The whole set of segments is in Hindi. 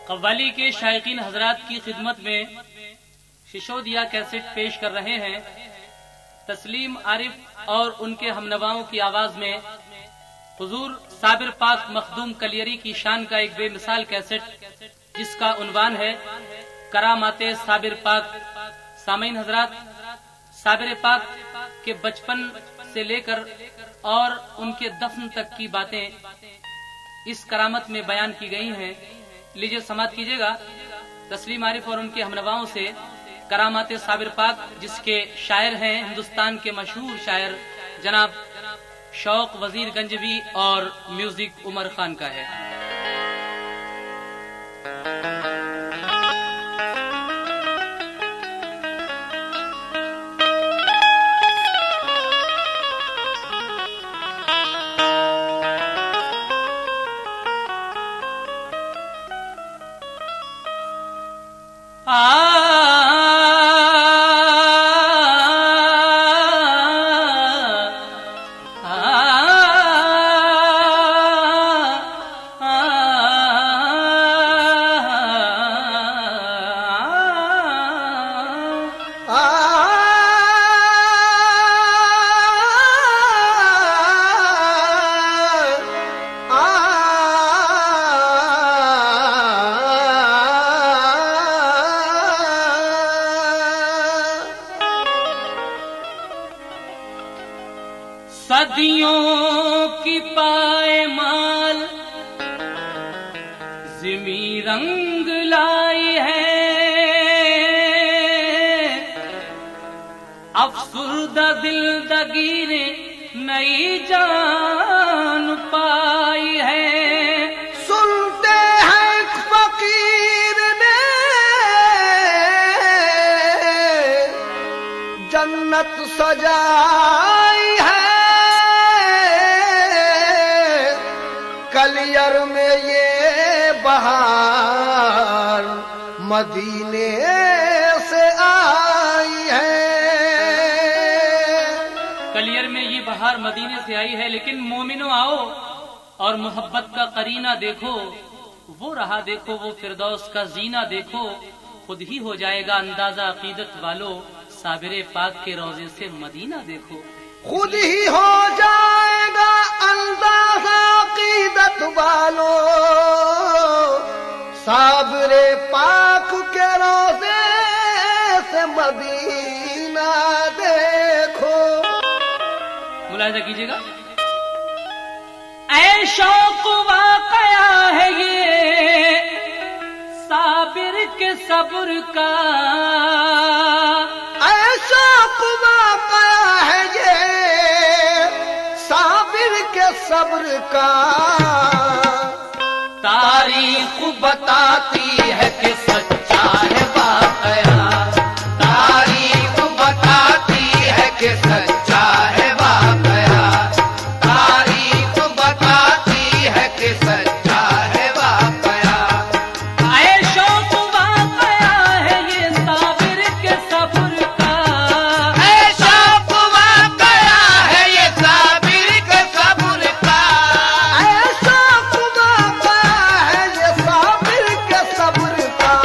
कव्वाली के शायकीन हजरात की खिदमत में शिशोदिया कैसेट पेश कर रहे हैं। तस्लीम आरिफ और उनके हमनवाओं की आवाज में हुजूर साबिर पाक मखदूम कलियरी की शान का एक बेमिसाल कैसेट, जिसका उन्वान है करामाते साबिर पाक। सामीन हजरात, साबिर पाक के बचपन से लेकर और उनके दफन तक की बातें इस करामत में बयान की गई हैं। लीजिए समात कीजिएगा तस्लीम आरिफ और उनके हमनवाओं से करामाते साबिर पाक, जिसके शायर हैं हिंदुस्तान के मशहूर शायर जनाब शौक वजीर गंजवी और म्यूजिक उमर खान का है। सदियों की पायमाल ज़िमी रंग लाई है, अफसुर्दा दिल दगीरे नई जान पाई है। सुनते हैं फकीर ने जन्नत सजाई है, कलियर में ये बहार मदीने से आई है। कलियर में ये बहार मदीने से आई है, लेकिन मोमिनो आओ और मोहब्बत का करीना देखो, वो रहा देखो, वो फिरदौस का जीना देखो, खुद ही हो जाएगा अंदाजा अकीदत वालों, साबिर पाक के रोजे से मदीना देखो। खुद ही हो जाएगा अंदाजा अकीदत वालों, साबिरे पाक के रोज़े से मदीना देखो। मुलाहिजा कीजिएगा, ऐ शौक वाक़या है ये साबिर के सब्र का, ऐ शौक वाक़या है ये साबिर के सब्र का। तारीख बताती है कि सच्चा है वाक़या, तारीख बताती है कि सच्चा है वाक़या, तारीख बताती है कि सच्चा है वाक़या। ऐ शौक वाक़या है ये साबिर के सब्र का, ऐ शौक वाक़या है ये साबिर के सब्र का, ऐ शौक वाक़या है ये साबिर के सब्र का।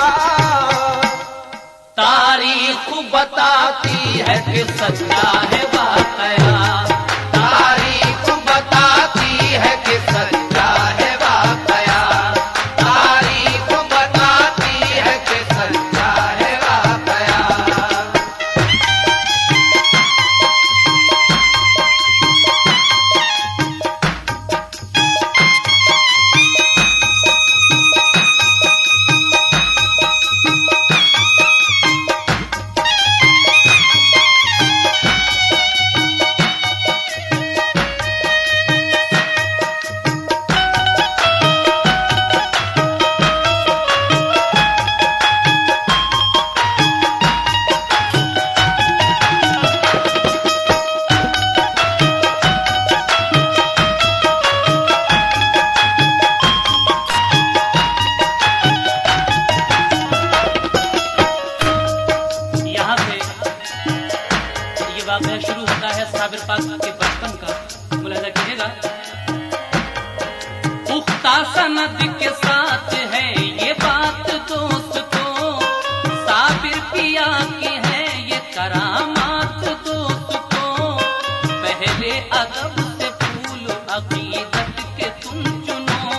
अदब से फूल अकीदत के तुम चुनो,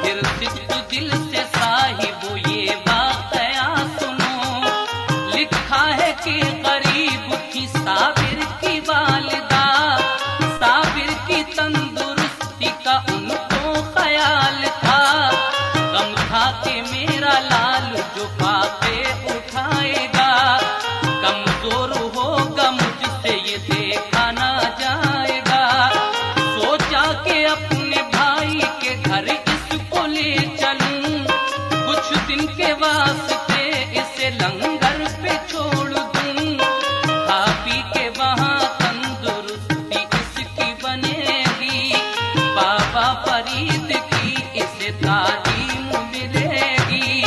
फिर सिद्ध दिल से साहिबो ये वाकया सुनो। लिखा है कि गरीब थी साबिर की वालिदा, साबिर की तंदुरुस्ती का उनको ख्याल था। गम था कि मेरा लाल जो फाके उठाएगा, कमजोर होगा मुझसे ये देखा ना जाएगा। सोचा कि अपने भाई के घर इसको ले चलूं, कुछ दिन के वास्ते इसे लंगर पे छोड़ दूं। खा पी के वहाँ तंदुरुस्ती इसकी बनेगी, बाबा फरीद की इसे तालीम मिलेगी।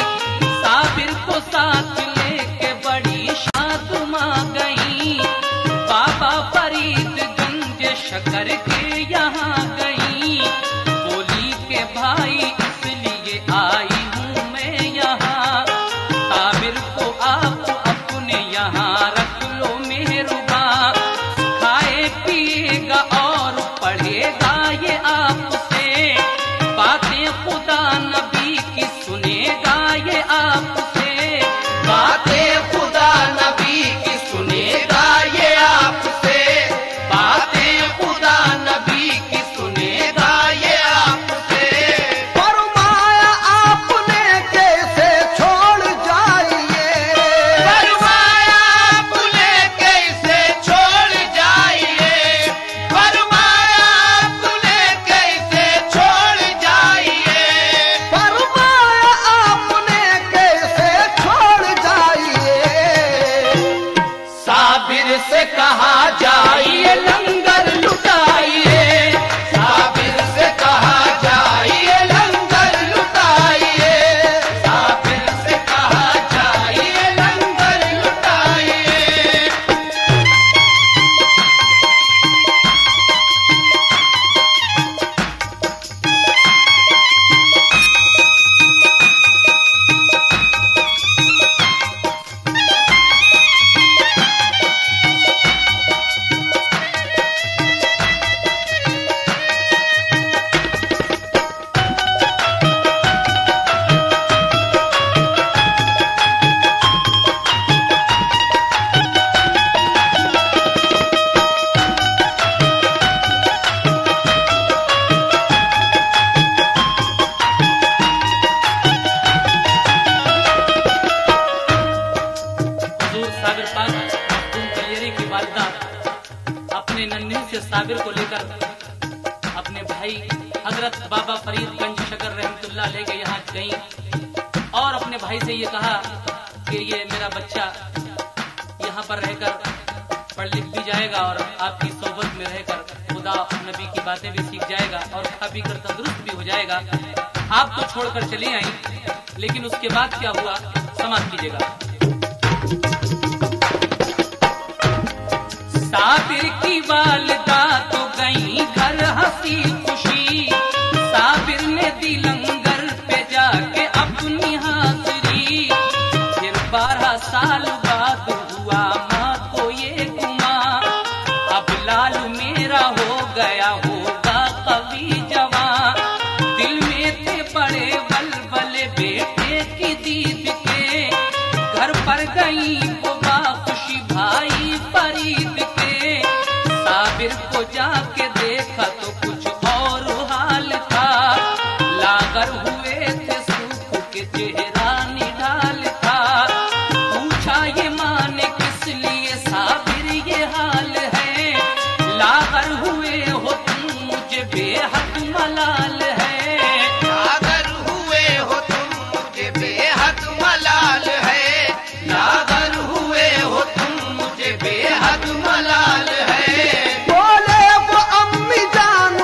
साबिर को साथ लेके बड़ी शादुमा गई, बाबा फरीद गंज शकर के यहाँ गई। बोली के भाई इसलिए आई हूँ मैं यहाँ, साबिर को आप अपने यहाँ रख लो मेहरुबा। खाए पिएगा और पढ़ेगा ये आपसे, बातें खुदा नबी की सुनेगा ये आपसे। बातें खुदा नबी की सुनेगा ये आपसे, बातें खुदा नबी की सुनेगा ये आपसे। फरमाया आपने कैसे छोड़ जाइए, फरमाया आपने कैसे छोड़ जाइए, फरमाया आपने कैसे छोड़ जाइए। फरमाया आपने कैसे छोड़ जाइए। साबिर से कहा जाइए लंगर लुटाइए, साबिर से कहा जाइए लंगर लुटाइए, साबिर से कहा जाइए लंगर लुटाइए। हुजूर साबिर पाक मखदूम कलियरी की वालिदा अपने नन्हे से साबिर को लेकर अपने भाई हजरत बाबा फरीद गंज शकर रहमतुल्लाह अलैह के यहाँ गई और अपने भाई से ये कहा कि ये मेरा बच्चा यहाँ पर रहकर पढ़ लिख भी जाएगा और आपकी सोबत में रहकर खुदा नबी की बातें भी सीख जाएगा और खा पी कर तंदुरुस्त भी हो जाएगा। आप तो छोड़कर चली आई, लेकिन उसके बाद क्या हुआ समाप्त कीजिएगा। साबिर की वालिदा तो गई घर हंसी खुशी, साबिर ने दी लंगर पे जाके अपनी हाजिरी। फिर 12 साल बाद हुआ माँ को ये गुमा, अब लाल मेरा हो गया होगा कवि जवां। दिल में थे बड़े बलबले बेटे की दीद के, घर पर गई वो बाखुशी भाई फरीद के। साबिर को जाके देखा तो कुछ और हाल था, लागर हुए थे सूख के चेहरा निढाल था। पूछा ये माँ ने किस लिए साबिर ये हाल है, लागर हुए हो तुम मुझे बेहद मलाल है। लागर हुए हो तुम मुझे बेहद मलाल है, लागर हुए हो तुम मुझे बेहद मलाल है। बोले वो अम्मी जान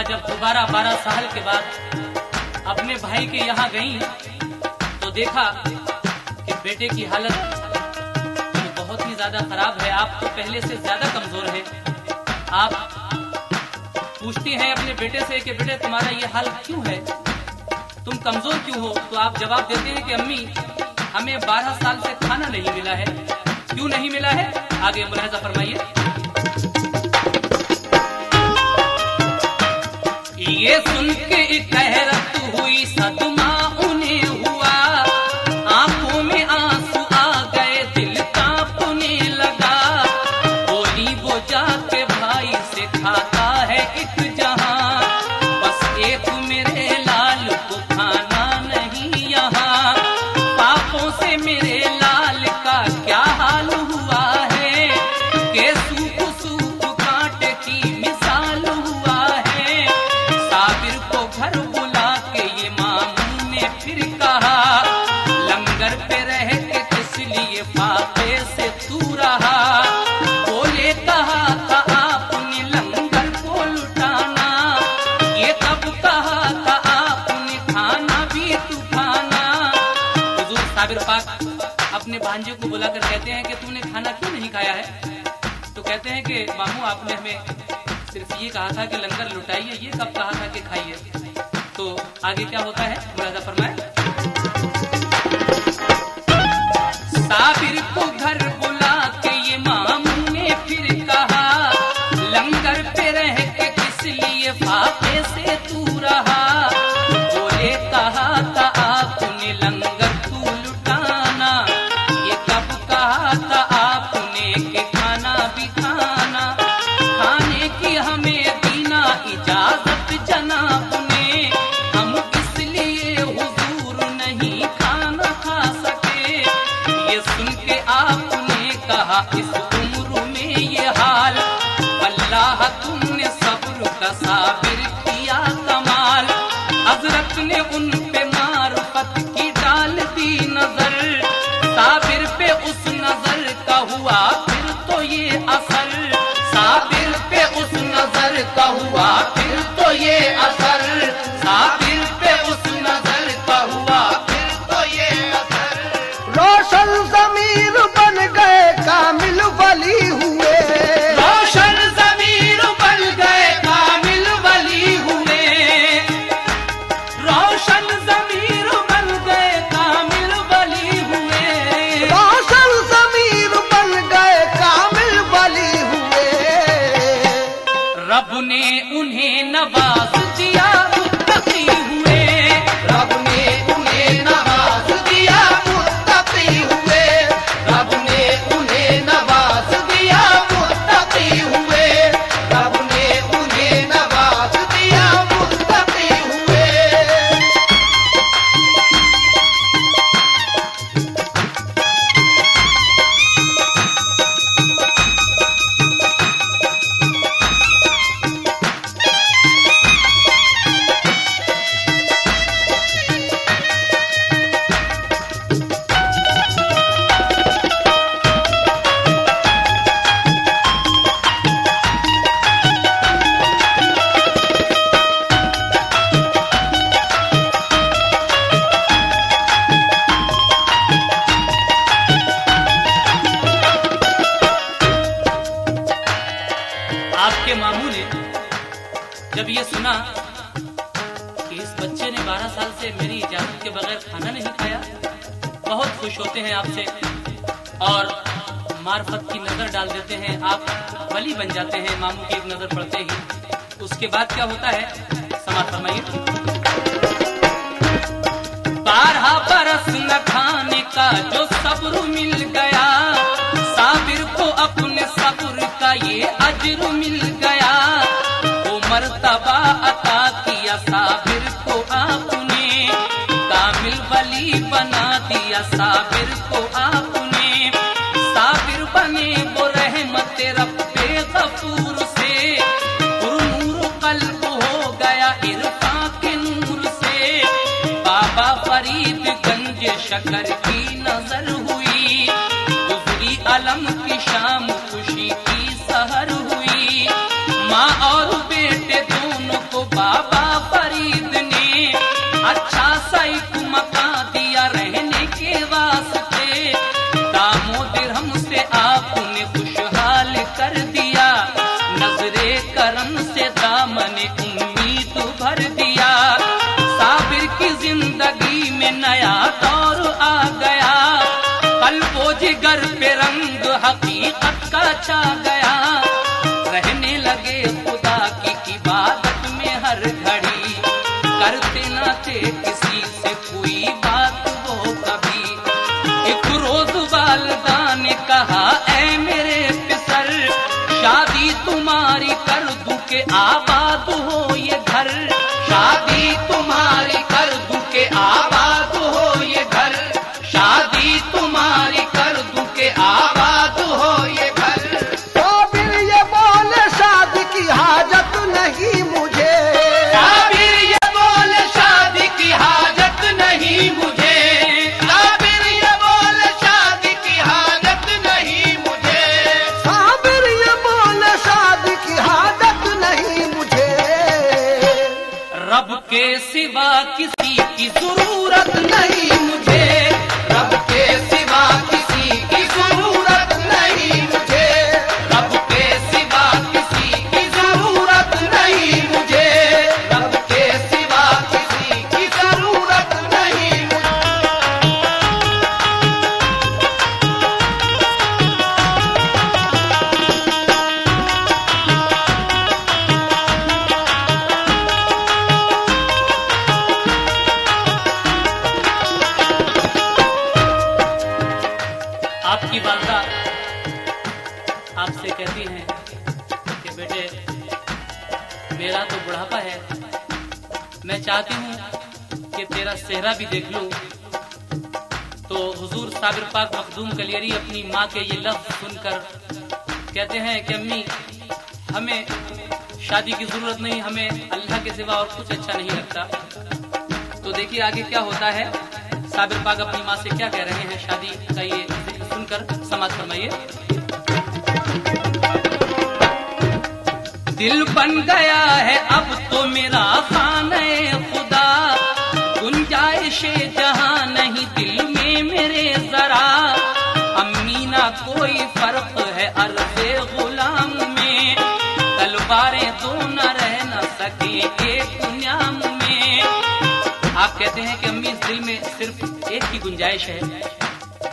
तौबा जब दोबारा 12 साल के बाद अपने भाई के यहाँ गई तो देखा कि बेटे की हालत बहुत ही ज्यादा खराब है। आप तो पहले से ज्यादा कमजोर हैं। आप पूछती हैं अपने बेटे से कि बेटे तुम्हारा ये हाल क्यों है, तुम कमजोर क्यों हो? तो आप जवाब देते हैं कि अम्मी हमें 12 साल से खाना नहीं मिला है। क्यों नहीं मिला है, आगे मुलाहिजा फरमाइए। ये सुन के एक हैरत हुई, सदमा उन्हें हुआ, आंखों में आंसू आ गए, दिल कांपने लगा। बोली वो जाके भाई से खाता है एक जहां, बस एक मेरे लाल को खाना नहीं यहाँ। पापों से मेरे लाल का क्या हाल हुआ है, कि सूख सूख कांटे की मिसाल हुआ है। साबिर को घर बुला के ये मामू ने फिर कहा, लंगर पे रह के किस लिए फाके से तू रहा। बोले कहा था आपने लंगर को लुटाना, ये कब कहा था आपने खाना भी तू खाना। हुजूर साबिर पाक अपने भांजे को बुलाकर कहते हैं कि तूने खाना क्यों नहीं खाया है? तो कहते हैं कि मामू आपने हमें सिर्फ ये कहा था कि लंगर लुटाइए, ये कब कहा था कि खाइए। तो आगे क्या होता है, मुलाहिजा फरमाएं। साबिर को घर बुला के ये मामू ने फिर कहा, लंगर पे रह के किस लिए फाके से तू रहा। बोले कहा था आपने लंगर तू लुटाना, ये कब कहा था आपने कि खाना भी खाना। खाने की हमें दीना इजाजत जनाब ने, हम इसलिए हुजूर नहीं खाना खा सके। ये सुन के आपने कहा इस उम्र में ये हाल, अल्लाह तुमने सब्र का साबिर किया कमाल। हजरत ने उन पे मारुफत की डाल दी नजर, साबिर पे उस नजर का हुआ फिर तो ये असर। साबिर पे उस नजर का हुआ फिर तो ये असर, साबिर पे उस नजर का हुआ फिर तो ये असर। रोशन ज़मीर बन गए, कामिल वली हुए। रोशन ज़मीर बन गए, कामिल वली हुए। रोशन ज़मीर बन गए, कामिल वली हुए। रोशन ज़मीर बन गए, कामिल वली हुए। रब ने उन्हें नवाज दिया, मुत्तकी हुए। रब ने उन्हें नवाज दिया, मुत्तकी हुए। रब ने उन्हें नवाज दिया, मुत्तकी हुए। रब ने उन्हें नवाज दिया, मुत्तकी हुए। आपके मामू ने जब ये सुना कि इस बच्चे ने 12 साल से मेरी इजाजत के बगैर खाना नहीं खाया, बहुत खुश होते हैं आपसे और मार्फत की नजर डाल देते हैं। आप वली बन जाते हैं मामू की एक नजर पड़ते ही। उसके बाद क्या होता है, समाज फरमाइए। 12 बरस न खाने का जो सब्र मिल गया, साबिर को अपने सब्र का ये अज्र मिल गया। वो मर्तबा अता किया साबिर को आपने, कामिल वली बना दिया साबिर को आपने। साबिर बने वो रहमत रब्बे गफूर से, नूर कल्ब हो गया इरफा के नूर से। बाबा फरीदगंज शकर की नजर हुई, गुजरी अलम की शाम खुशी की सहर हुई। माँ और बेटे दोनों को जिगर पे रंग हकीकत का छा गया, रहने लगे खुदा की इबादत में हर घड़ी, करते न थे किसी से कोई बात वो कभी। एक रोज वालिदा ने कहा, ऐ मेरे पितर, शादी तुम्हारी कर दूं के आबाद हो ये घर, शादी तुम्हारी कर दूं के आबाद हो ये घर, शादी तुम्हारी कर दूं के आबाद हो ये घर। साबिर ये बोले शादी की हाजत नहीं मुझे, साबिर ये बोले शादी की हाजत नहीं मुझे, साबिर ये बोले शादी की हाजत नहीं मुझे, साबिर ये बोले शादी की हाजत नहीं मुझे। रब के सिवा किसी की जरूरत नहीं मुझे, रब के सिवा किसी की जरूरत नहीं मुझे, रब के सिवा किसी की जरूरत नहीं मुझे, रब के सिवा किसी की जरूरत नहीं मुझे। आपकी वालिदा आपसे कहती हैं कि बेटे मेरा तो बुढ़ापा है, मैं चाहती हूँ कि तेरा सेहरा भी देख लूं। तो हुजूर साबिर पाक मखदूम कलियरी अपनी माँ के ये लफ्ज सुनकर कहते हैं कि अम्मी हमें शादी की जरूरत नहीं, हमें अल्लाह के सिवा और कुछ अच्छा नहीं लगता। तो देखिए आगे क्या होता है, साबिर पाक अपनी माँ से क्या कह रहे हैं शादी का ये सुनकर समाज फरमाइए। दिल बन गया है अब तो मेरा खाने खुदा, गुंजाइशे जहां नहीं दिल में मेरे जरा, अम्मी ना कोई फर्क है अर्ज़े गुलाम में, तलवारें तो न रह न सके एक न्याम में। आप कहते हैं कि अम्मी इस दिल में सिर्फ एक की गुंजाइश है,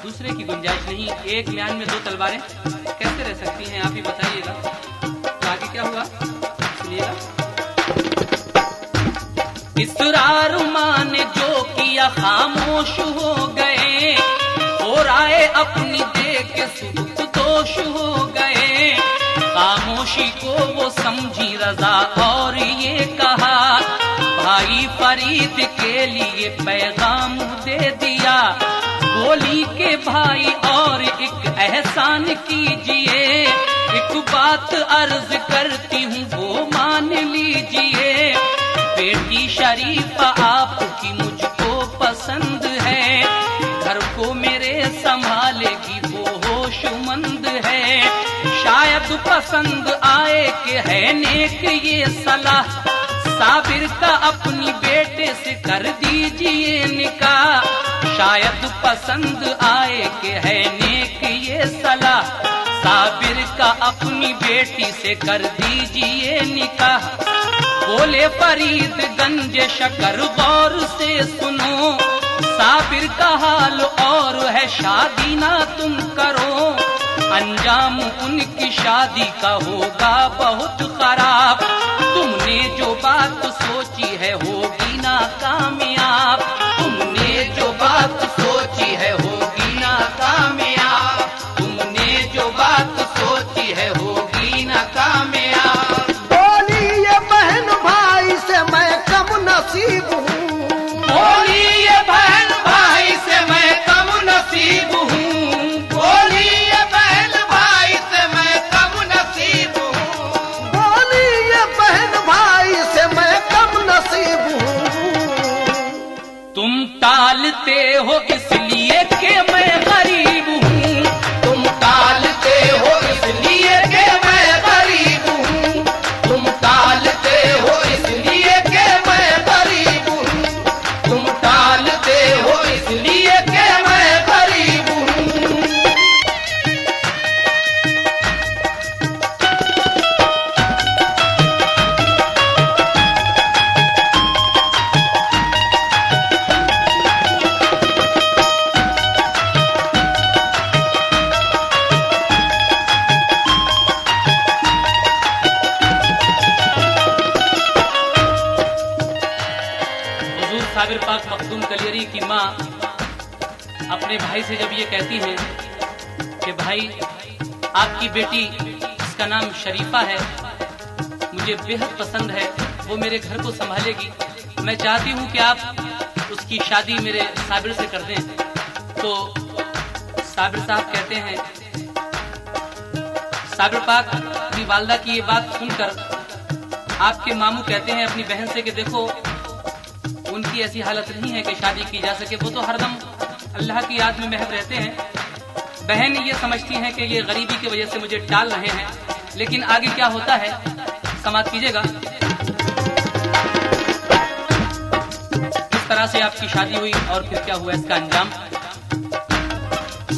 दूसरे की गुंजाइश नहीं, एक म्यान में दो तलवारें कैसे रह सकती हैं, आप ही बताइएगा। तो आगे क्या हुआ सुनिएगा। इसरार माँ ने जो किया खामोश हो गए, और आए अपनी देख के सुबह दोष हो गए, खामोशी को वो समझी रजा और ये कहा, भाई फरीद के लिए पैगाम दे दिया, बोली के भाई और एक एहसान कीजिए, एक बात अर्ज करती हूँ वो मान लीजिए, बेटी शरीफ आपकी मुझको पसंद है, घर को मेरे संभालेगी वो होशमंद है, शायद पसंद आए कि है नेक ये सलाह, साबिर का अपनी बेटे से कर दीजिए निकाह, शायद पसंद आए कि है नेक ये सलाह, साबिर का अपनी बेटी से कर दीजिए निकाह। बोले फरीद गंज शकर गौर से सुनो, साबिर का हाल और है शादी ना तुम करो, अंजाम उनकी शादी का होगा बहुत खराब, तुमने जो बात सोची है होगी ना कामयाब, तुमने जो बात सोची है होगी ना कामयाब, तुमने जो बात सोची है होगी ना कामयाब। बोली ये बहन भाई से मैं कम नसीब हूँ, बोली ये बहन भाई से मैं कम नसीब हूँ, बोली ये बहन भाई से मैं कम नसीब हूँ, बोली ये बहन भाई से मैं कम अपने भाई से जब ये कहती हैं कि भाई आपकी बेटी, इसका नाम शरीफा है, मुझे बेहद पसंद है, वो मेरे घर को संभालेगी, मैं चाहती हूँ कि आप उसकी शादी मेरे साबिर से कर दें। तो साबिर साहब कहते हैं, साबिर पाक अपनी वालदा की ये बात सुनकर आपके मामू कहते हैं अपनी बहन से कि देखो उनकी ऐसी हालत नहीं है कि शादी की जा सके, वो तो हरदम अल्लाह की याद में महव रहते हैं। बहन ये समझती हैं कि ये गरीबी की वजह से मुझे टाल रहे हैं, लेकिन आगे क्या होता है समाप्त कीजिएगा। किस तरह से आपकी शादी हुई और फिर क्या हुआ इसका अंजाम।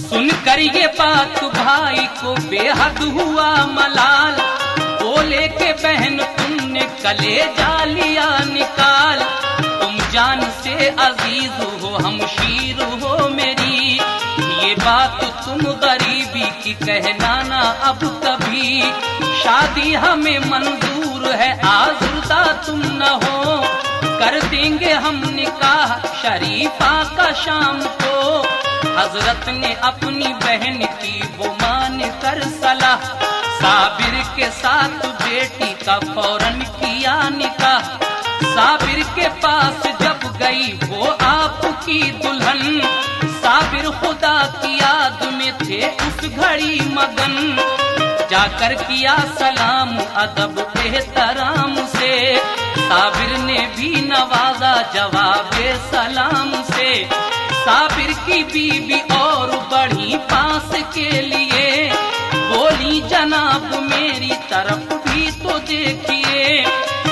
सुनकर ये बात भाई को बेहद हुआ मलाल, बोले के बहन तुमने कलेजा लिया निकाल, तुम जान से अजीज हो हमशीर हो मेरी, ये बात तुम गरीबी की कहना ना अब कभी, शादी हमें मंजूर है आज़ुर्दा तुम न हो, कर देंगे हम निकाह शरीफा का शाम को। हजरत ने अपनी बहन की वो मान कर सलाह, साबिर के साथ बेटी का फौरन किया निकाह। साबिर के पास जब गई वो आपकी दुल्हन, साबिर खुदा की याद में थे उस घड़ी मगन, जाकर किया सलाम अदब एहतराम से, साबिर ने भी नवाजा जवाबे सलाम से। साबिर की बीबी और बढ़ी पास के लिए, बोली जनाब मेरी तरफ भी तो देखिए।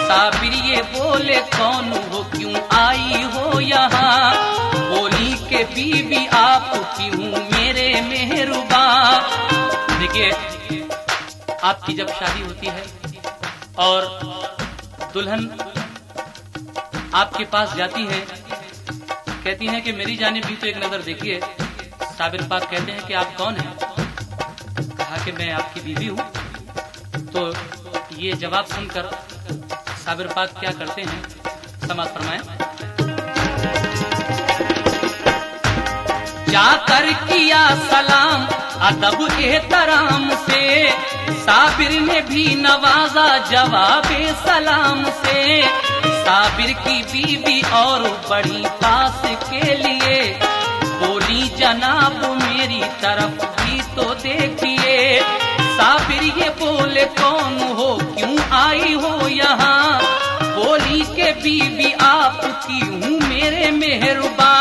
साबिर ये बोले कौन हो क्यों आई हो यहाँ, बोली के बीबी आपकी हूँ मेरे मेहरुबा। देखिए आपकी जब शादी होती है और दुल्हन आपके पास जाती है, कहती है कि मेरी जानिब भी तो एक नजर देखिए। साबिर पाक कहते हैं कि आप कौन हैं? कहा कि मैं आपकी बीवी हूँ। तो ये जवाब सुनकर साबिर पाक क्या करते हैं समाअत फरमाएं। जाकर किया सलाम अदब एहतराम से, साबिर ने भी नवाजा जवाबे सलाम से। साबिर की बीबी और बड़ी पास के लिए, बोली जनाब मेरी तरफ भी तो देखिए। साबिर ये बोले कौन हो क्यों आई हो यहाँ, बोली के बीबी आपकी हूँ मेरे मेहरुबा।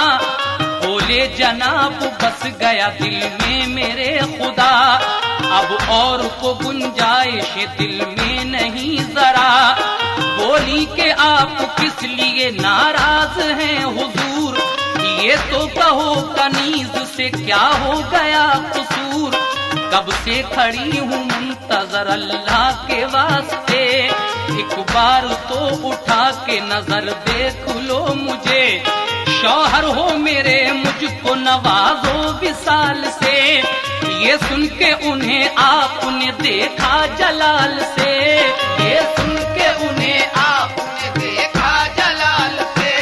बोले जनाब बस गया दिल में मेरे खुदा, अब और को गुंजाइश दिल में नहीं जरा। बोली के आप किस लिए नाराज हैं हुजूर, ये तो कहो कनीज से क्या हो गया कसूर। कब से खड़ी हूँ मुंतजर अल्लाह के वास्ते, एक बार तो उठा के नजर देख लो मुझे। शौहर हो मेरे मुझको नवाजो विसाल से, ये सुन के उन्हें आपने देखा जलाल से। ये सुन के उन्हें आपने देखा जलाल से,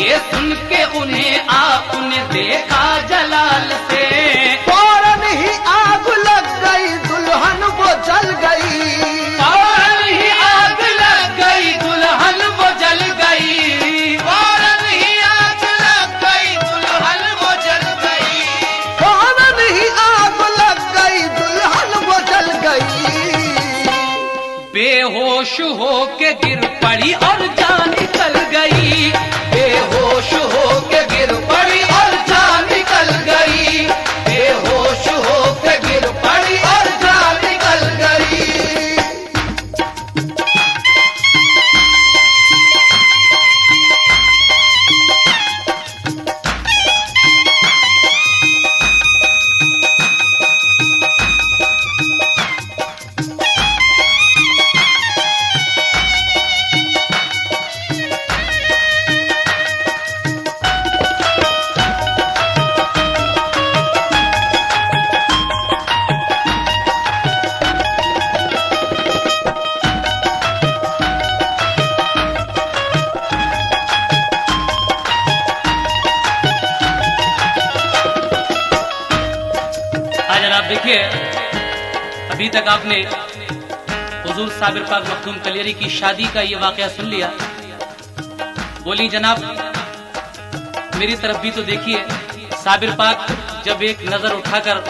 ये सुन के उन्हें आपने देखा जलाल से। फौरन ही आग लग गई दुल्हन वो जल गई, फौरन ही आग लग गई दुल्हन वो जल गई, फौरन ही आग लग गई दुल्हन वो जल गई, फौरन ही आग लग गई दुल्हन वो जल गई। बेहोश हो के गिर पड़ी और जान निकल गई, बेहोश हो के गिर पड़ी और जान निकल गई, बेहोश हो के गिर पड़ी और जान निकल गई। देखिए, अभी तक आपने हुजूर साबिर पाक मखदूम कलियरी की शादी का ये वाकया सुन लिया। बोली जनाब मेरी तरफ भी तो देखिए। साबिर पाक जब एक नजर उठाकर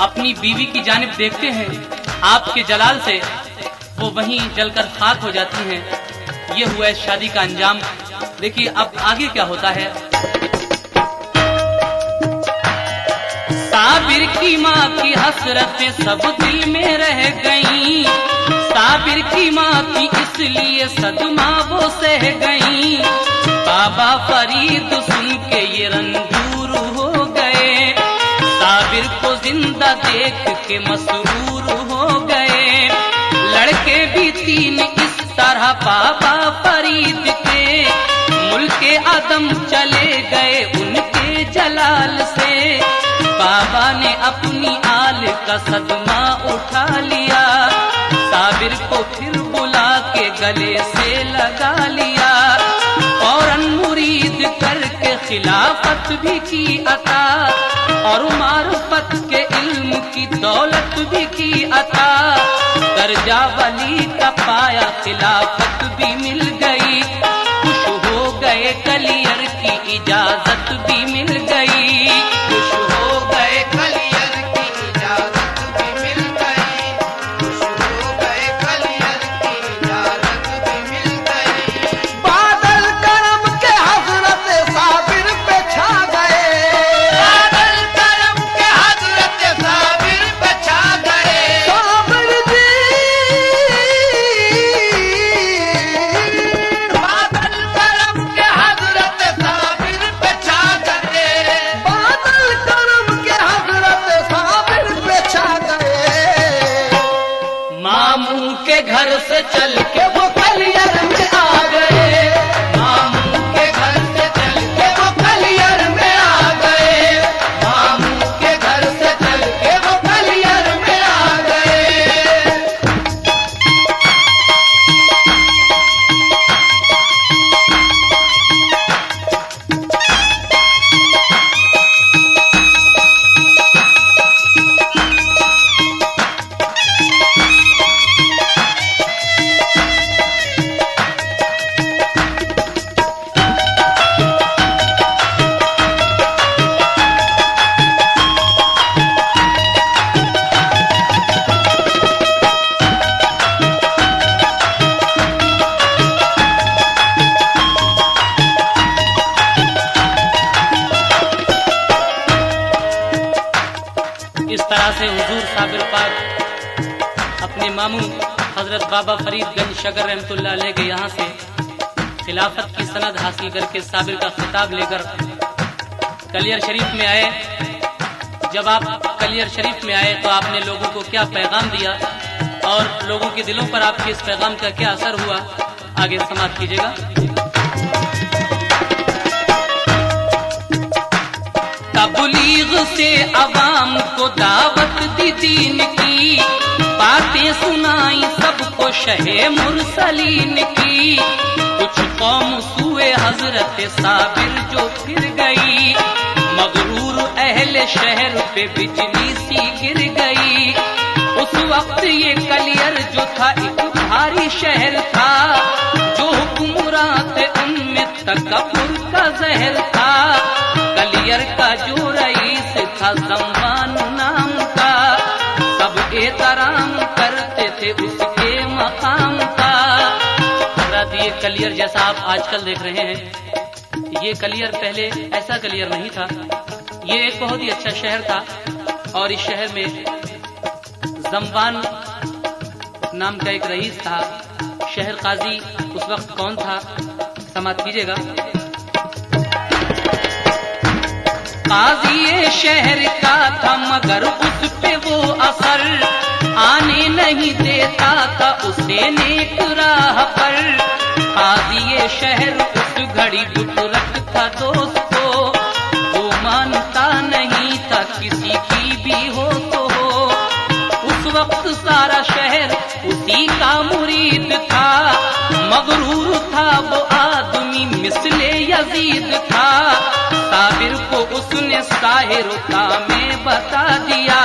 अपनी बीवी की जानिब देखते हैं, आपके जलाल से वो वहीं जलकर खाक हो जाती हैं। ये हुआ इस शादी का अंजाम। देखिए अब आगे क्या होता है। साबिर की माँ की हसरतें सब दिल में रह गईं। साबिर की माँ की इसलिए सदमा वो सह गईं। बाबा फरीद सुन के ये रंजूर हो गए। साबिर को जिंदा देख के मसरूर हो गए। लड़के भी तीन इस तरह बाबा फरीद के मुल्के आदम चले गए उनके जलाल से। बाबा ने अपनी आल का सदमा उठा लिया। साबिर को फिर बुला के गले से लगा लिया। फौरन मुरीद करके खिलाफत भी की अता और मारुफत के इल्म की दौलत भी की अता। दर्जा वली का पाया, खिलाफत भी मिल गई। खुश हो गए कलियर की इजाजत भी मिल गई। खुश हो गए कलियर की इजाजत भी मिल गई। खुश हो गए कलियर की इजाजत भी मिल गई। बादल करम के हजरत साबिर पे छा गए। बादल करम के हजरत साबिर पे छा गए। साबिर जी बादल करम के हजरत साबिर पे छा गए। बादल करम के हजरत साबिर पे छा गए। मामू के घर से चल के वो कलियर में आ गए। मामू के घर से चल के वो कलियर में आ गए। मामू के घर से चल के वो कलियर में आ गए। इस तरह से हुजूर साबिर पाक अपने मामू हजरत बाबा फरीदगंज शगर रहमतुल्लाह अलैह के यहाँ से खिलाफत की सनद हासिल करके साबिर का खिताब लेकर कलियर शरीफ में आए। जब आप कलियर शरीफ में आए तो आपने लोगों को क्या पैगाम दिया और लोगों के दिलों पर आपके इस पैगाम का क्या असर हुआ, आगे समाप्त कीजिएगा। तबलीग से अवाम को दावत दी दीन की। बातें सुनाई सबको शहे मुरसलीन की। कुछ कौम सुए हजरत साबिर जो फिर गई। मगरूर अहले शहर पे बिजली सी गिर गई। उस वक्त ये कलियर जो था एक भारी शहर था। जो हुक्मरान थे उनमें तकब्बुर का जहर था। कलियर का जो रईस था ज़म्बान नाम का। सब एहतराम करते थे उसके मकाम का। हज़रत ये कलियर जैसा आप आजकल देख रहे हैं, ये कलियर पहले ऐसा कलियर नहीं था। ये एक बहुत ही अच्छा शहर था और इस शहर में ज़म्बान नाम का एक रईस था। शहर काजी उस वक्त कौन था, समाप्त कीजिएगा। काजी ये शहर का था मगर उस पे वो असर आने नहीं देता था उसे नेक राह पर। काजी ये शहर उस घड़ी दुख रखता दोस्तों। वो मानता नहीं था किसी की भी हो तो हो। उस वक्त सारा शहर उसी का मुरीद था। मगरूर था वो आदमी मिसले यजीद था, साबिर को उसने साहिरता में बता दिया,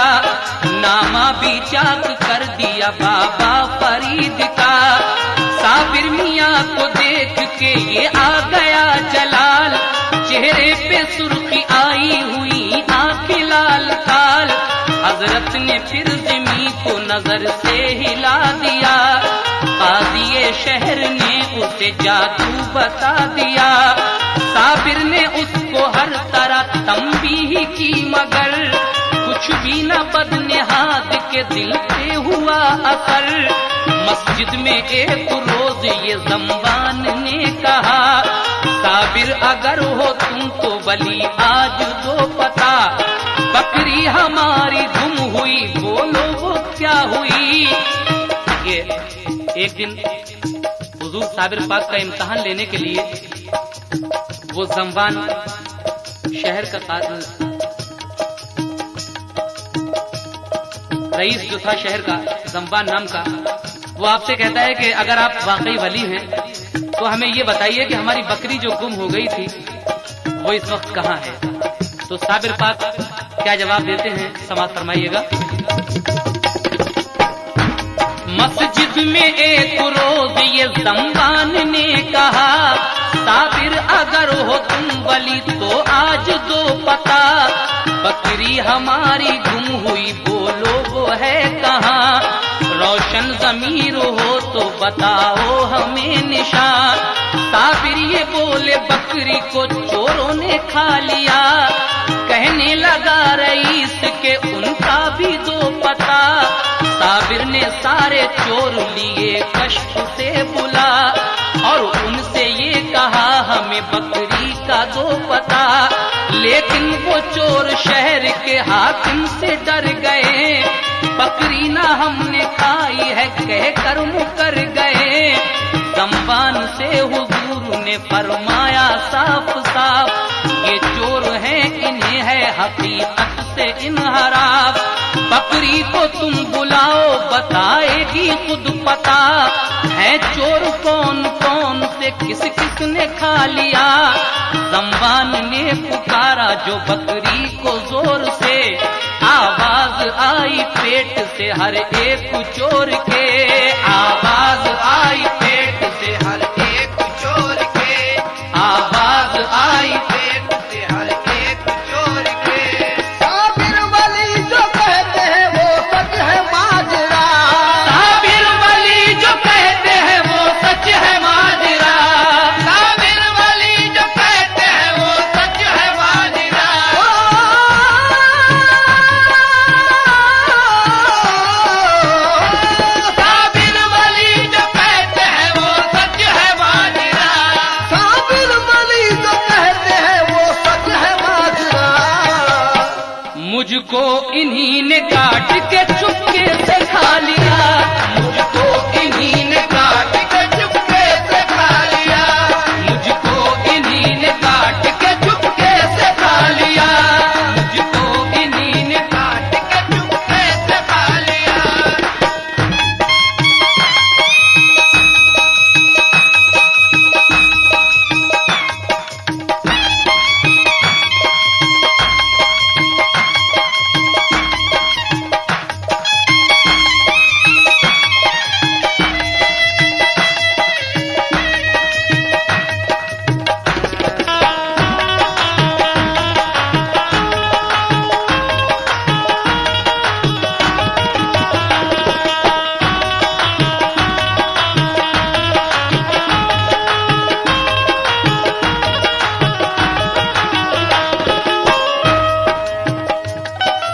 नामा भी चाक कर दिया बाबा फरीद का। साबिर मियाँ को देख के ये आ गया जलाल, चेहरे पे सुर्खी आई हुई आंखें लाल काल। हजरत ने फिर ज़मीं को नजर से हिला दिया, काज़ी शहर ने उसे जादू बता दिया। साबिर ने उसको हर तरह तंबीह की मगर कुछ भी न बदनिहाद के दिल पे हुआ असर। मस्जिद में एक रोज ये ज़म्बान ने कहा, साबिर अगर हो तुम तो वली आज दो पता, बकरी हमारी गुम हुई बोलो वो क्या हुई। ये एक दिन हुजूर साबिर पाक का इम्तिहान लेने के लिए वो ज़म्बान शहर का रईस जो था शहर का, ज़म्बान नाम का, वो आपसे कहता है कि अगर आप वाकई वली हैं तो हमें ये बताइए कि हमारी बकरी जो गुम हो गई थी वो इस वक्त कहाँ है। तो साबिर पाक क्या जवाब देते हैं, समाअत फरमाइएगा। मस्जिद में एक रोज ये ज़म्बान ने कहा, साबिर अगर हो तुम वली तो आज दो पता, बकरी हमारी गुम हुई बोलो वो है कहाँ। रोशन ज़मीर हो तो बताओ हमें निशान। साबिर ये बोले बकरी को चोरों ने खा लिया, कहने लगा रईस के उनका भी दो पता। साबिर ने सारे चोर लिए कष्ट से बुला, और उनसे ये कहा हमें बकरी का दो पता। लेकिन वो चोर शहर के हाकिम से डर गए, बकरी ना हमने खाई है कह कर मुकर गए। ज़म्बान से हुजूर ने फरमाया साफ साफ, ये चोर हैं इन्हें है हकीकत से इनहराफ। बकरी को तुम बुलाओ बताएगी खुद पता, है चोर कौन कौन से किस किस ने खा लिया। ज़म्बान ने पुकारा जो बकरी को जोर से, आवाज आई पेट से हर एक चोर के, आवाज आई पेट से हर एक चोर के, आवाज आई पेट से हर एक चोर के। साबिर वली जो कहते हैं वो सच है माजरा, साबिर वली जो कहते हैं वो सच है माजरा, साबिर वली जो कहते हैं वो सच है माजरा। साबिर वली जो कहते हैं वो सच है माजरा। साबिर वली जो कहते हैं वो सच है माजरा। मुझको इन्हीं ने काट के चुपके से खा लिया, मुझको इन्हीं ने काट के चुपके से खा लिया, मुझको इन्हीं ने काट के चुपके से खा लिया, मुझको इन्हीं ने काट के चुपके से खा लिया।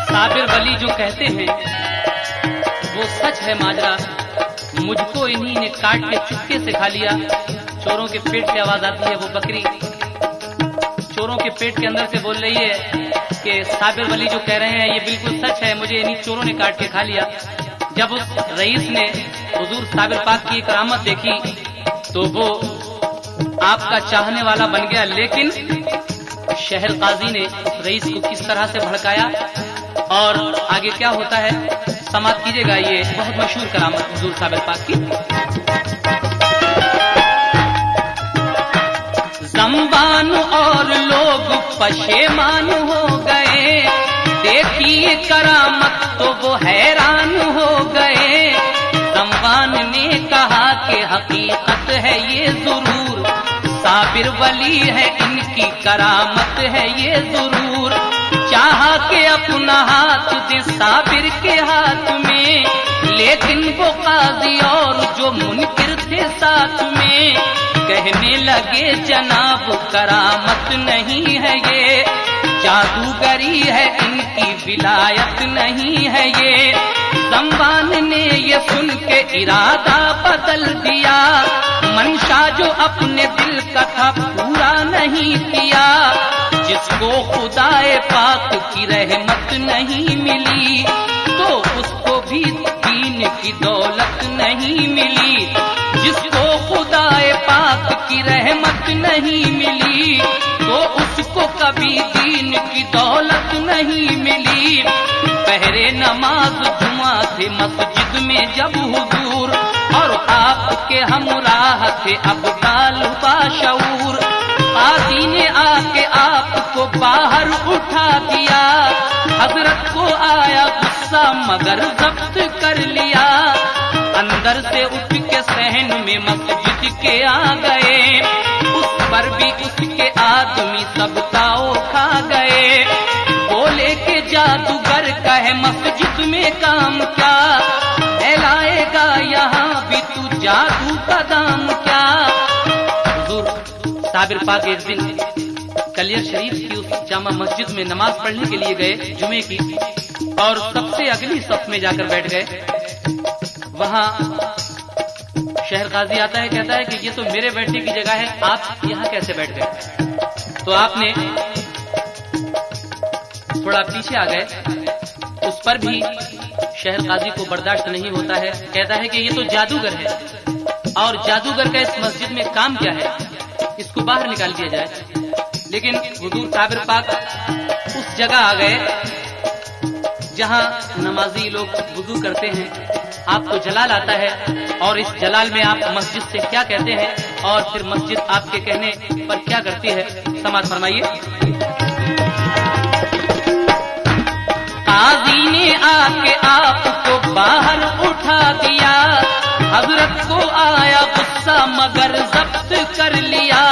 साबिर वली जो कहते हैं वो सच है माजरा, मुझको इन्हीं ने काट के चुपके से खा लिया। चोरों के पेट से आवाज आती है, वो बकरी चोरों के पेट के अंदर से बोल रही है कि साबिर वली जो कह रहे हैं ये बिल्कुल सच है, मुझे इन्हीं चोरों ने काट के खा लिया। जब उस रईस ने हुजूर साबिर पाक की करामत देखी तो वो आपका चाहने वाला बन गया, लेकिन शहर काजी ने रईस को किस तरह से भड़काया और आगे क्या होता है समाप्त कीजिएगा। ये बहुत मशहूर करामत हुजूर साबिर पाक की। संवान और लोग पशेमान हो गए। देखिए करामत तो वो हैरान हो गए। संवान ने कहा कि हकीकत है ये जरूर, साबिर वली है इनकी करामत है ये जरूर। चाहा के अपना हाथ दे साबिर के हाथ में, लेकिन वो काजी और जो मुनकिर थे साथ में कहने लगे जनाब करामत नहीं है ये, जादूगरी है इनकी विलायत नहीं है ये। संवान ने ये सुन के इरादा बदल दिया, मंशा जो अपने दिल का था पूरा नहीं किया। जिसको खुदाए पाक की रहमत नहीं मिली तो उसको भी दीन की दौलत नहीं मिली। जिसको खुदाए पाक की रहमत नहीं मिली तो उसको कभी दीन की दौलत नहीं मिली। पहरे नमाज जुमा थे मस्जिद में जब हुजूर, और आपके हमराह थे अब्दाल बाशऊर। काजी ने आके आपको बाहर उठा दिया, हजरत को आया गुस्सा मगर जब्त कर लिया। अंदर से उठ के सहन में मस्जिद के आ गए, उस पर भी उसके आदमी सब ताओ खा गए। बोले के जादूगर का है मस्जिद में काम क्या, फैलाएगा यहाँ भी तू जादू का दाम क्या। हुजूर साबिर पाक एक दिन कलियर शरीफ की उस जामा मस्जिद में नमाज पढ़ने के लिए गए जुमे की, और सबसे अगली सफ में जाकर बैठ गए। वहां शहर काजी आता है, कहता है कि ये तो मेरे बैठने की जगह है, आप यहाँ कैसे बैठ गए। तो आपने थोड़ा पीछे आ गए। उस पर भी शहर काजी को बर्दाश्त नहीं होता है, कहता है कि ये तो जादूगर है, और जादूगर का इस मस्जिद में काम क्या है, इसको बाहर निकाल दिया जाए। लेकिन हुजूर साबिर पाक उस जगह आ गए जहां नमाजी लोग वुजू करते हैं। आपको जलाल आता है, और इस जलाल में आप मस्जिद से क्या कहते हैं, और फिर मस्जिद आपके कहने पर क्या करती है, समाज फरमाइए। काजी ने आके आपको बाहर उठा दिया, हजरत को आया गुस्सा मगर जब्त कर लिया।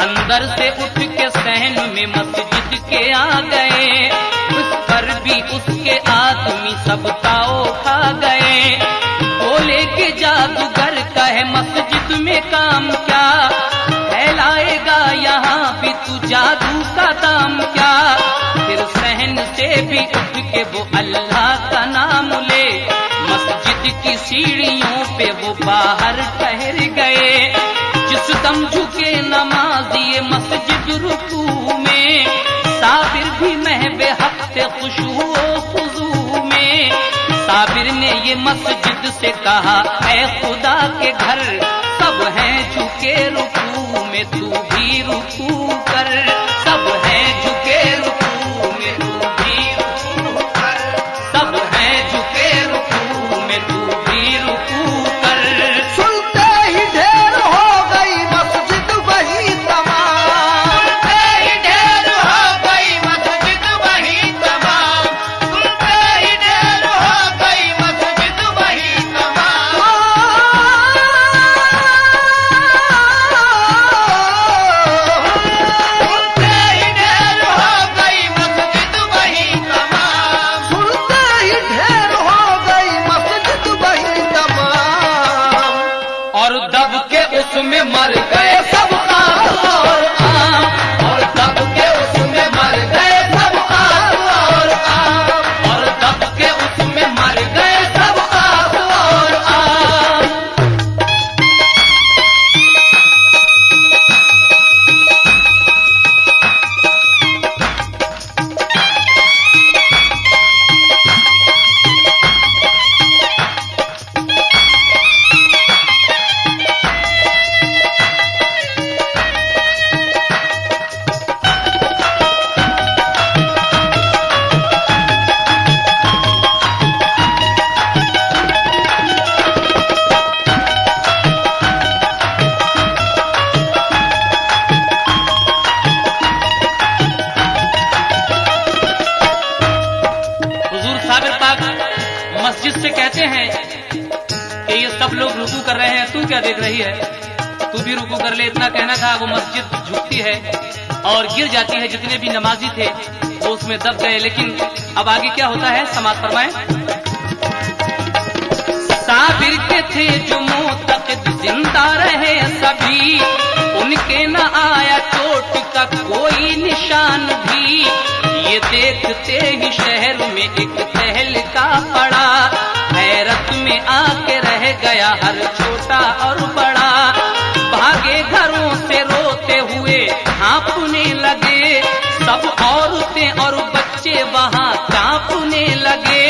अंदर से उठ के सहन में मस्जिद के आ गए, उस पर भी उसके आदमी सब ताओ खा गए। बोले के जादूगर का है मस्जिद में काम क्या, फैलाएगा यहाँ भी तू जादू का दाम क्या। फिर सहन से भी उठ के वो अल्लाह का नाम ले, मस्जिद की सीढ़ियों पे वो बाहर ठहर गए। जिस दम झुके नमाज़ी मस्जिद रुकू में, साबिर भी महबे हफ्ते खुशू खुजू में। साबिर ने ये मस्जिद से कहा ऐ खुदा के घर, सब हैं झुके रुकू में तू भी रुकू कर। सब हैं झुके रुकू में तू भी रुकू कर। सब हैं झुके रुकू में तू भी रुकू कर। सुनते ही ढेर हो गई मस्जिद वही तमाम। सुनते ही ढेर हो गई मस्जिद वही तमाम। सुनते ही ढेर हो गई मस्जिद वही तमाम। सुनते ही ढेर मस्जिद से कहते हैं कि ये सब लोग रुकू कर रहे हैं, तू क्या देख रही है, तू भी रुकू कर ले। इतना कहना था, वो मस्जिद झुकती है और गिर जाती है। जितने भी नमाजी थे वो उसमें दब गए। लेकिन अब आगे क्या होता है, समाज फरमाएं। साबिर के थे जो मोतक़िद जिंदा रहे सभी, उनके न आया चोट का कोई निशान भी। ये देखते ही शहर में एक तहलका पड़ा, हैरत में आके रह गया हर छोटा और बड़ा। भागे घरों से रोते हुए हाँपने लगे, सब औरतें और बच्चे वहां कांपने लगे।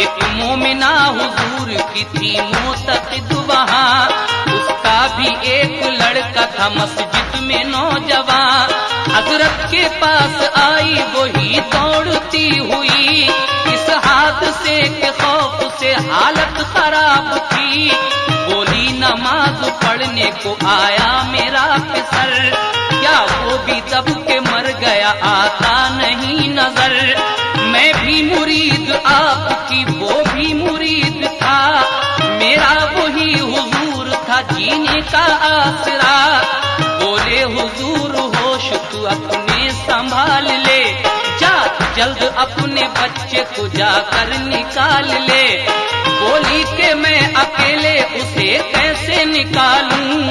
एक मोमिना हुजूर की थी मोतक़िद वहां, उसका भी एक लड़का था मस्जिद में नौजवान। हजरत के पास आई वही दौड़ती हुई, इस हादसे के खौफ से हालत खराब थी। बोली नमाज पढ़ने को आया मेरा फिसर, क्या वो भी दब के मर गया आता नहीं नजर। मैं भी मुरीद आपकी, वो भी मुरीद था, मेरा वही हुजूर था जीने का आसरा। बोले हुजूर होश तू अपने संभाल ले, जा जल्द अपने बच्चे को जाकर निकाल ले। बोली कि मैं अकेले उसे कैसे निकालूं,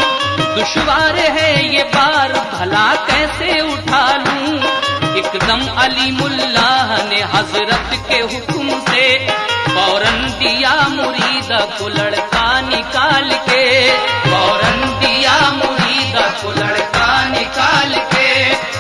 दुश्वार है ये बार भला कैसे उठा लूं। एकदम अलीमुल्लाह ने हजरत के हुक्म से फौरन दिया मुरीदा को लड़का निकाल के, फौरन दिया मुरीदा को लड़का निकाल के,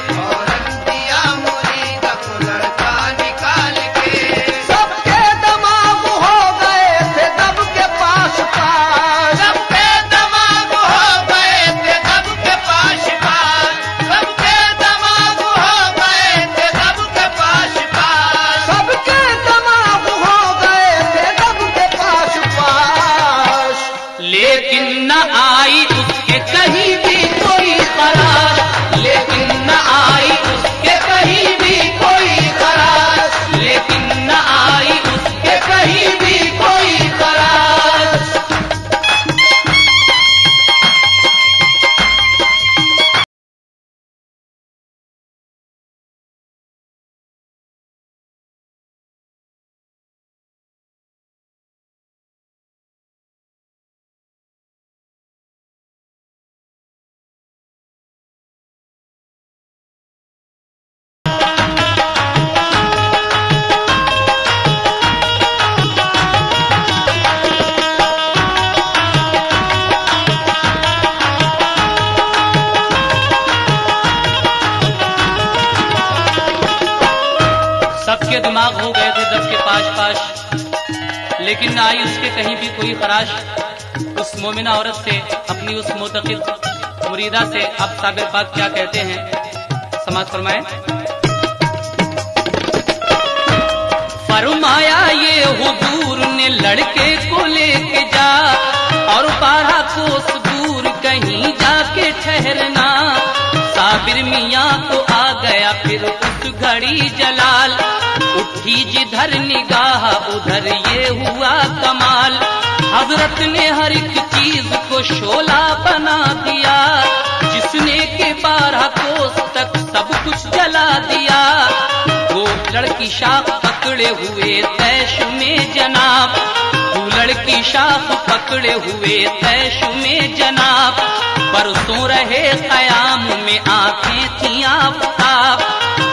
फौरन दिया मुरीदा को लड़का निकाल के। सबके दिमाग हो गए थे दब के पास पास, सबके दिमाग हो गए थे दब के पास पास, सबके दिमाग हो गए थे दब के पास पास, सबके दिमाग हो गए थे दब के पास पास। लेकिन न आई उसके कहीं भी कोई करार, लेकिन न आई उसके कहीं भी कोई करार, लेकिन न आई उसके कहीं भी कोई करार। सबके दिमाग हो गए थे दब के पाश पाश, लेकिन न आई उसके कहीं भी कोई खराश। उस मोमिना औरत से, अपनी उस मोतक़िद मुरीदा से अब साबिर पाक क्या कहते हैं, समाज फरमाए। फरमाया ये हुजूर ने लड़के को लेके जा, और 12 कोस दूर कहीं जाके ठहरना। साबिर मियाँ को आ गया फिर उस घड़ी जलाल, उठी जिधर निगाह उधर ये हुआ कमाल। हजरत ने हर एक चीज को शोला बना दिया, जिसने के 12 कोस तक सब कुछ जला दिया। वो लड़की शाख पकड़े हुए तैश में जनाब, वो लड़की शाख पकड़े हुए तैश में जनाब। बरसों रहे कयाम में आंखें थी आफताब,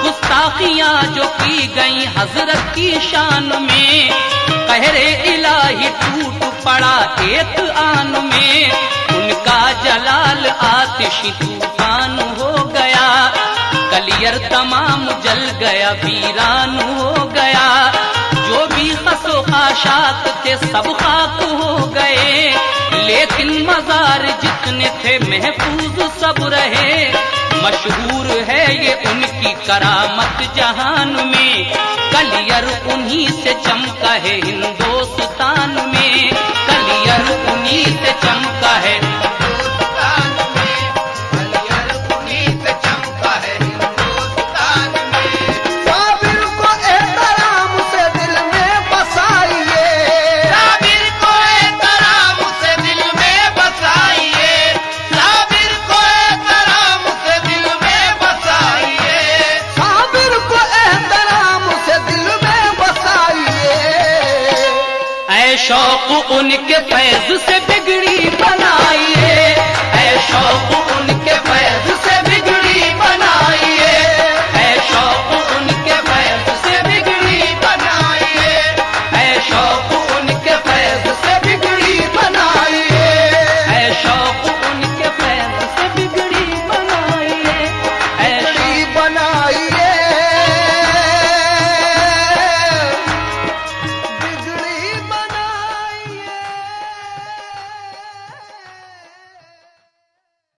गुस्ताखियां जो की गई हजरत की शान में। कहरे इलाही टूट पड़ा एक आन में, उनका जलाल आतिशी तूफान हो गया। कलियर तमाम जल गया वीरान हो गया, जो भी खसो खाशात थे सब खाक हो गए। लेकिन मजार जितने थे महफूज सब रहे, मशहूर है ये उनकी करामत जहान में। कलियर उन्हीं से चमका है हिंदुस्तान में, कलियर उन्हीं से चमका है हिंदुस्तान में, कलियर उन्हीं से चमका है हिंदुस्तान में। साबिर को एहतराम से दिल में बसाइए, शौक उनके फैज से बिगड़ी बनाइए, ऐ शौक